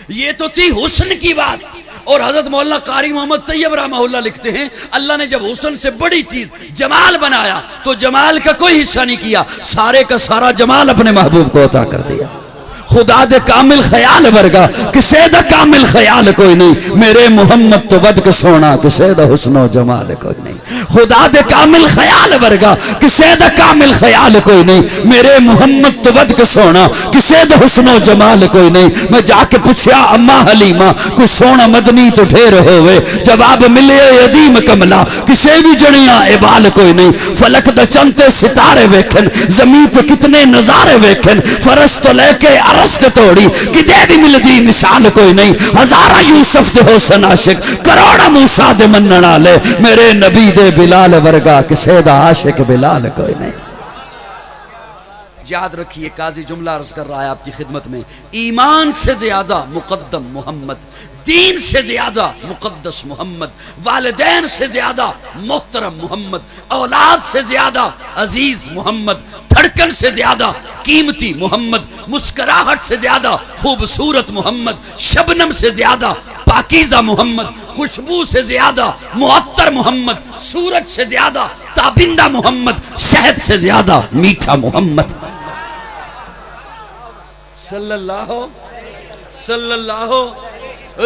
یہ تو تھی حسن کی بات. اور حضرت مولانا قاری محمد طیب رحمہ اللہ لکھتے ہیں اللہ نے جب حسن سے بڑی چیز جمال بنایا تو جمال کا کوئی حصہ نہیں کیا, سارے کا سارا جمال اپنے محبوب کو عطا کر دیا. خدا دے کامل خیال ورگا کسے دا کامل خیال کوئی نہیں, میرے محمد تو ود کے سونا کسے دا حسن و جمال کوئی نہیں. خدا دے کامل خیال ورگا کسے دا کامل خیال کوئی نہیں, میرے محمد تو ود کے سونا کسے دا حسن و جمال کوئی نہیں. میں جا کے پوچھیا اما حلیمہ کوئی سونا مدنی تو ڈھیر ہوئے, جواب ملے یدیم کملا کسے بھی جڑیاں عبال کوئی نہیں. فلک دا چنتے ستارے ویکھن زمین تے کتنے نظارے ویکھن, فرش تو لے کے رست توڑی کدے بھی ملدی مثال کوئی نہیں. ہزارہ یوسف دے حسن عاشق کروڑا موسیٰ دے منن والے, میرے نبی دے بلال ورگا کسے دا عاشق بلال کوئی نہیں. یاد رکھیے قاضی جملہ عرض کر رہا ہے آپ کی خدمت میں, ایمان سے زیادہ مقدم محمد, دین سے زیادہ مقدس محمد, والدین سے زیادہ محترم محمد, اولاد سے زیادہ عزیز محمد, دھڑکن سے زیادہ قیمتی محمد, مسکراہٹ سے زیادہ خوبصورت محمد, شبنم سے زیادہ پاکیزہ محمد, خوشبو سے زیادہ معطر محمد, سورج سے زیادہ تابندہ محمد, شہد سے زیادہ میٹھا محمد صلی اللہ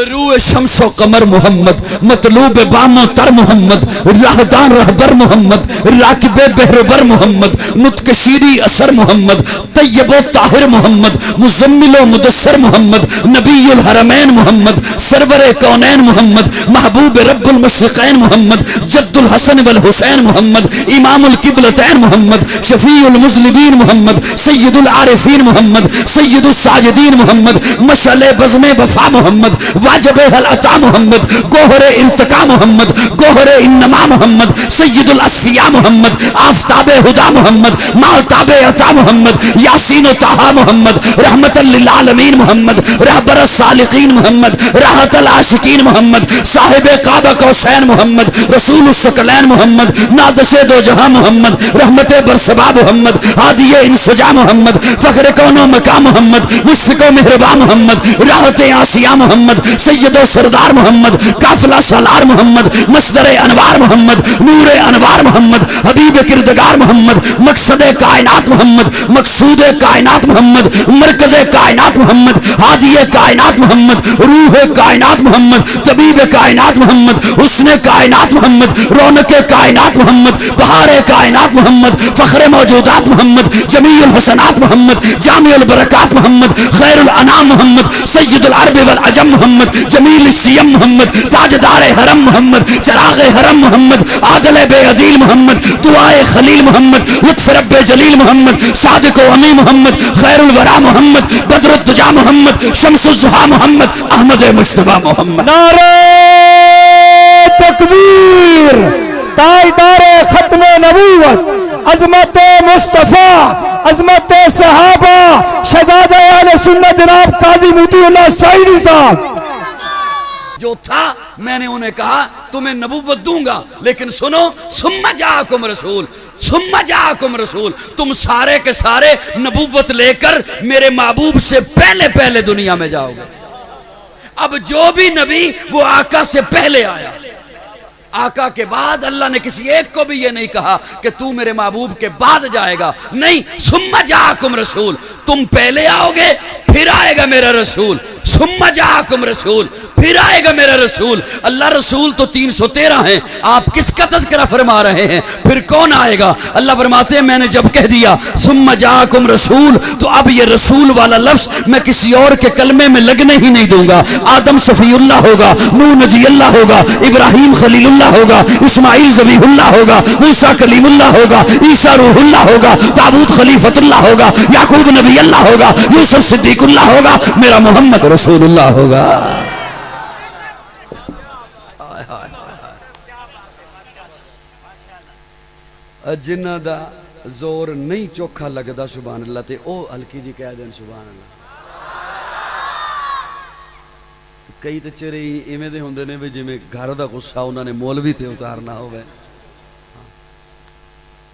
روح شمس و قمر محمد, مطلوب بام و تر محمد, راہدان رہبر محمد, راکب بہربر محمد, نطق شیری اثر محمد, طیب و طاہر محمد, مزمل و مدثر محمد, نبی الحرمین محمد, سرور کونین محمد, محبوب رب المشرقین محمد, جد الحسن والحسین محمد, امام القبلتین محمد, شفیع المذنبین محمد, سید العارفین محمد, سید الساجدین محمد, مشعل بزم وفا محمد, واجب العطا محمد, گوہر التقا محمد, گوہر انما محمد, سید الاسفیاء محمد, آفتاب ہدا محمد, مالتاب عطا محمد, یاسین و طہا محمد, رحمت للعالمین محمد, رہبر الصالحین محمد, راحت العاشقین محمد, صاحب کعبہ قوسین محمد, رسول الثقلین محمد, نادش دو جہاں محمد, رحمت برسبا محمد, ہادی انسجا محمد, فخر کون و مقام محمد, مشفق و مہربا محمد, راحت آسیہ محمد, سید و سردار محمد, قافلہ سالار محمد, مصدر انوار محمد, نور انوار محمد, حبیب کردگار محمد, مقصد کائنات محمد, مقصود کائنات محمد, مرکز کائنات محمد, ہادی کائنات محمد, روح کائنات محمد, طبیب کائنات محمد, حسن کائنات محمد, رونق کائنات محمد, بہار کائنات محمد, فخر موجودات محمد, جمیع الحسنات محمد, جامع البرکات محمد, خیر الانام محمد, سید العرب والعجم محمد, جمیل الشیم محمد, تاجدار حرم محمد, چراغ حرم محمد, عادل بے عدیل محمد, دعائے خلیل محمد, لطف رب جلیل محمد, صادق و امی محمد, خیر الورا محمد, بدر الدجا محمد, شمس الضحا محمد, احمد مجتبی محمد. نعرہ تکبیر, تاجدار ختم نبوت, عظمت مصطفیٰ, عظمت صحابہ, شہزادہ اہل سنت جناب قاضی موتی اللہ سعیدی صاحب. جو تھا میں نے انہیں کہا تمہیں نبوت دوں گا, لیکن سنو, ثم جاءکم رسول, ثم جاءکم رسول, تم سارے کے سارے نبوت لے کر میرے محبوب سے پہلے پہلے دنیا میں جاؤ گے. اب جو بھی نبی وہ آقا سے پہلے آیا, آقا کے بعد اللہ نے کسی ایک کو بھی یہ نہیں کہا کہ تو میرے محبوب کے بعد جائے گا, نہیں, ثم جاءکم رسول, تم پہلے آؤ گے پھر آئے گا میرا رسول, ثم جاءکم رسول, پھر آئے گا میرا رسول. اللہ رسول تو 313 ہیں, آپ کس کا تذکرہ فرما رہے ہیں, پھر کون آئے گا؟ اللہ فرماتے ہیں میں نے جب کہہ دیا ثم جاءکم رسول, تو اب یہ رسول والا لفظ میں کسی اور کے کلمے میں لگنے ہی نہیں دوں گا. آدم صفی اللہ ہوگا, نوح نجی اللہ ہوگا, ابراہیم خلیل اللہ ہوگا, اسماعیل ذبیح اللہ ہوگا, موسیٰ کلیم اللہ ہوگا, عیسیٰ روح اللہ ہوگا, داؤد خلیفۃ اللہ ہوگا, یعقوب نبی اللہ ہوگا, یوسف صدیق اللہ ہوگا, میرا محمد رسول اللہ ہوگا. جنہ دا زور نہیں چوکھا لگدا سبحان اللہ تے او ہلکی جی کہہ دین سبحان اللہ. کئی تے چہرے ایویں دے ہوندے نے وی جویں گھر دا غصہ انہاں نے مولوی تے اتارنا ہوے.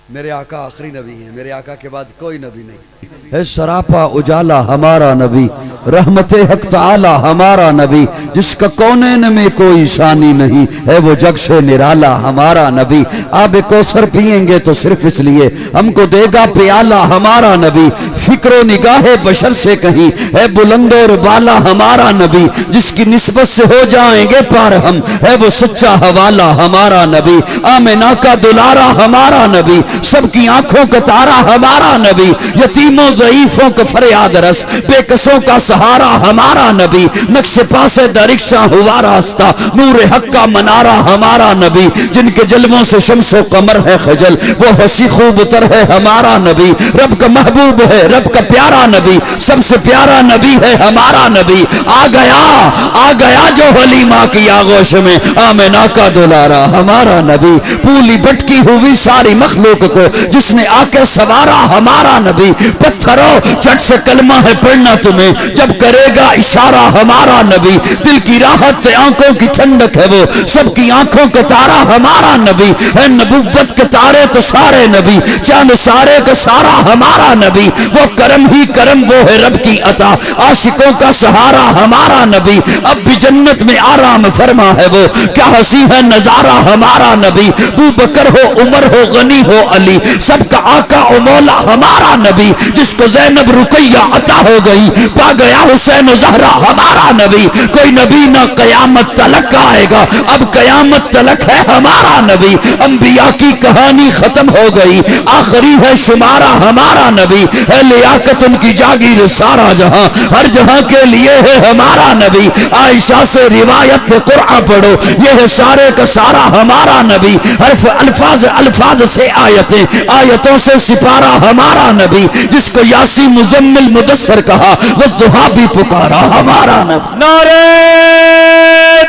میرے آقا آخری نبی ہیں، میرے آقا کے بعد کوئی نبی نہیں ہے۔ سراپا اجالا ہمارا نبی، رحمت حق تعالی ہمارا نبی، جس کا کونین میں کوئی ثانی نہیں ہے، وہ جگ سے نرالا ہمارا نبی۔ آب کوثر پئیں گے تو صرف اس لیے ہم کو دے گا پیالہ ہمارا نبی۔ فکر و نگاہ بشر سے کہیں ہے بلند اور بالا ہمارا نبی، جس کی نسبت سے ہو جائیں گے پار ہم، ہے وہ سچا حوالہ ہمارا نبی۔ آمنہ کا دلارا ہمارا نبی، سب کی آنکھوں کا تارا ہمارا نبی، یتیموں ضعیفوں کا فریاد رس، بے کسوں کا سہارا ہمارا نبی، نقش پاس درکشاں ہوا راستہ، نور حق کا منارہ ہمارا نبی، جن کے جلووں سے شمس و قمر ہے خجل، وہ حسی خوب تر ہے ہمارا نبی، رب کا محبوب ہے رب کا پیارا نبی، سب سے پیارا نبی ہے ہمارا نبی۔ آ گیا جو حلیمہ کی آغوش میں، آمنہ کا دلارا ہمارا نبی، پولی بھٹکی ہوئی ساری مخلوق کو جس نے آ کے سوارا ہمارا نبی۔ پتھرو چٹ سے کلمہ ہے پڑھنا تمہیں، جب کرے گا اشارہ ہمارا نبی، دل کی راحت آنکھوں کی ٹھنڈک ہے وہ، سب کی آنکھوں کا تارا ہمارا نبی ہے۔ نبوت کے تارے تو سارے نبی، چاند سارے کا سارا ہمارا نبی، وہ کرم ہی کرم وہ ہے رب کی عطا، عاشقوں کا سہارا ہمارا نبی، اب بھی جنت میں آرام فرما ہے وہ، کیا ہنسی ہے نظارہ ہمارا نبی۔ ابو بکر ہو عمر ہو غنی ہو علی، سب کا آقا و مولا ہمارا نبی، جس کو زینب رقیہ عطا ہو گئی، پا گیا حسین و زہرا ہمارا نبی۔ کوئی نبی نہ قیامت تلک آئے گا، اب قیامت تلک ہے ہمارا نبی۔ انبیاء کی کہانی ختم ہو گئی، آخری ہے شمارہ ہمارا نبی، ہے لیاقت ان کی جاگیر سارا جہاں، ہر جہاں کے لیے ہے ہمارا نبی۔ عائشہ سے روایت قرآن پڑھو، یہ ہے سارے کا سارا ہمارا نبی، حرف الفاظ سے آیتیں، آیتوں سے سپارہ ہمارا نبی، جس کو یاسی مزمل مدثر کہا، وہ ضحیٰ بھی پکارا ہمارا نبی۔ نعرہ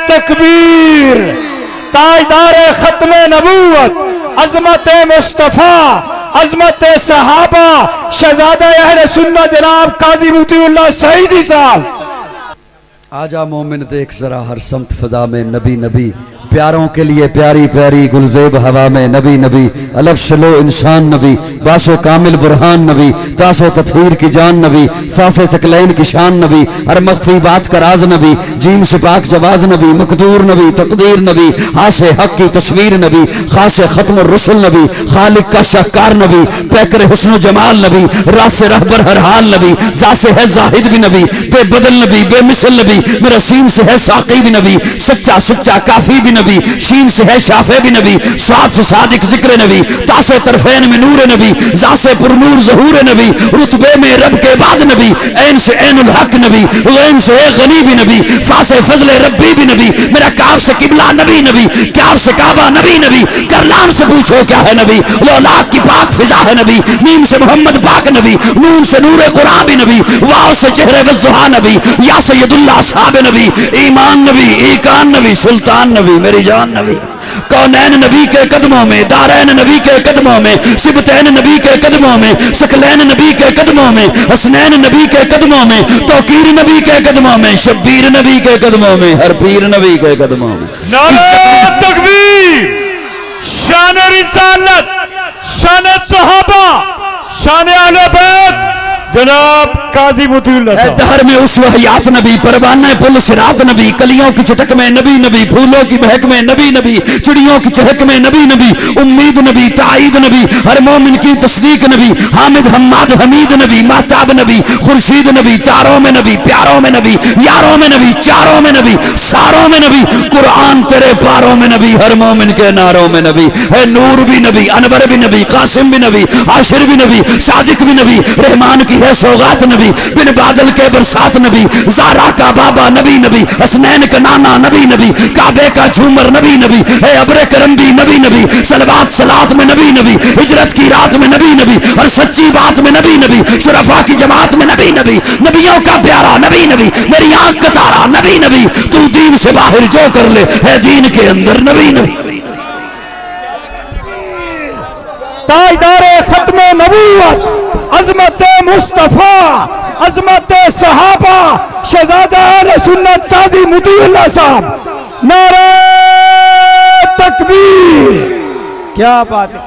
تکبیر، تاجدار ختم نبوت، عظمت مصطفیٰ، عظمت صحابہ، شہزادہ اہل سنت جناب قاضی مطیع اللہ سعیدی صاحب۔ آجا مومن دیکھ ذرا ہر سمت فضا میں نبی نبی، پیاروں کے لیے پیاری پیاری گلزیب ہوا میں نبی نبی، الف شلو انسان نبی، باسو کامل برہان نبی، تاسو تطہیر کی جان نبی، ساس سکلین کی شان نبی، ہر مخفی بات کا راز نبی، جیم سے پاک جواز نبی، مقدور نبی، تقدیر نبی، ہاس حق کی تصویر نبی، خاص ختم الرسل نبی، خالق کا شاہکار نبی، پیکر حسن و جمال نبی، راس رہبر ہر حال نبی، ذات ہے زاہد بھی نبی، بے بدل نبی، بے مثل نبی، میرا سین سے ہے ساقی بھی نبی، سچا سچا کافی بھی نبی، شین سے ہے شافع بھی نبی، سواد سے صادق ذکر نبی، تاسے طرفین میں نور نبی، ذات سے پر نور ظہور نبی، رتبے میں رب کے بعد نبی، عین سے عین الحق نبی، غین سے ہے غنی بھی نبی، فا سے فضل ربی بھی نبی، میرا کاف سے قبلہ نبی نبی، کاف سے کعبہ نبی نبی، کرلام سے پوچھو کیا ہے نبی، لولاک کی پاک فضا ہے نبی، نیم سے محمد پاک نبی، نون سے نور قرآن بھی نبی، واو سے چہرے وضحا نبی، یا سید اللہ صحاب نبی، ایمان نبی، ایکان نبی، سلطان نبی، میری جان نبی، کونین نبی کے قدموں میں، دارین نبی کے قدموں میں، سبتین نبی کے قدموں میں، سکلین نبی کے قدموں میں، حسنین نبی کے قدموں میں، توقیر نبی کے قدموں میں، شبیر نبی کے قدموں میں، ہر پیر نبی کے قدموں میں۔ نعرہ تکبیر، شان رسالت، شان صحابہ، شان اہل بیت، جناب قاضی مطیع اللہ صاحب۔ دہر میں اس وحیات نبی، پروانہ پل صراط نبی، کلیوں کی چٹک میں نبی نبی، پھولوں کی مہک میں نبی نبی، چڑیوں کی چہک میں نبی نبی، امید نبی، تائید نبی، ہر مومن کی تصدیق نبی، حامد حماد حمید نبی، مہتاب نبی، خورشید نبی، تاروں میں نبی، پیاروں میں نبی، یاروں میں نبی، چاروں میں نبی، ساروں میں نبی، قرآن تیرے پاروں میں نبی، ہر مومن کے ناروں میں نبی، ہے نور بھی نبی، انور بھی نبی، قاسم بھی نبی، عاشر بھی نبی، صادق بھی نبی، رحمان کی ہے سوغات نبی، بن بادل کے برسات نبی، زارا کا بابا نبی نبی، حسنین کا نانا نبی نبی، کعبے کا جھومر نبی نبی، ہے ابر کرم بھی نبی نبی، صلوات صلات میں نبی نبی، ہجرت کی رات میں نبی نبی، ہر سچی بات میں نبی نبی، شرفا کی جماعت میں نبی نبی، نبیوں کا پیارا نبی نبی، میری آنکھ کا تارا نبی نبی، تو دین سے باہر جو کر لے ہے دین کے اندر نبی نبی۔ تاجدار ختم نبوت، عظمت مصطفیٰ، عظمت صحابہ، شہزادہ اہل سنت قاضی مطیع اللہ صاحب۔ نعرہ تکبیر، کیا بات ہے۔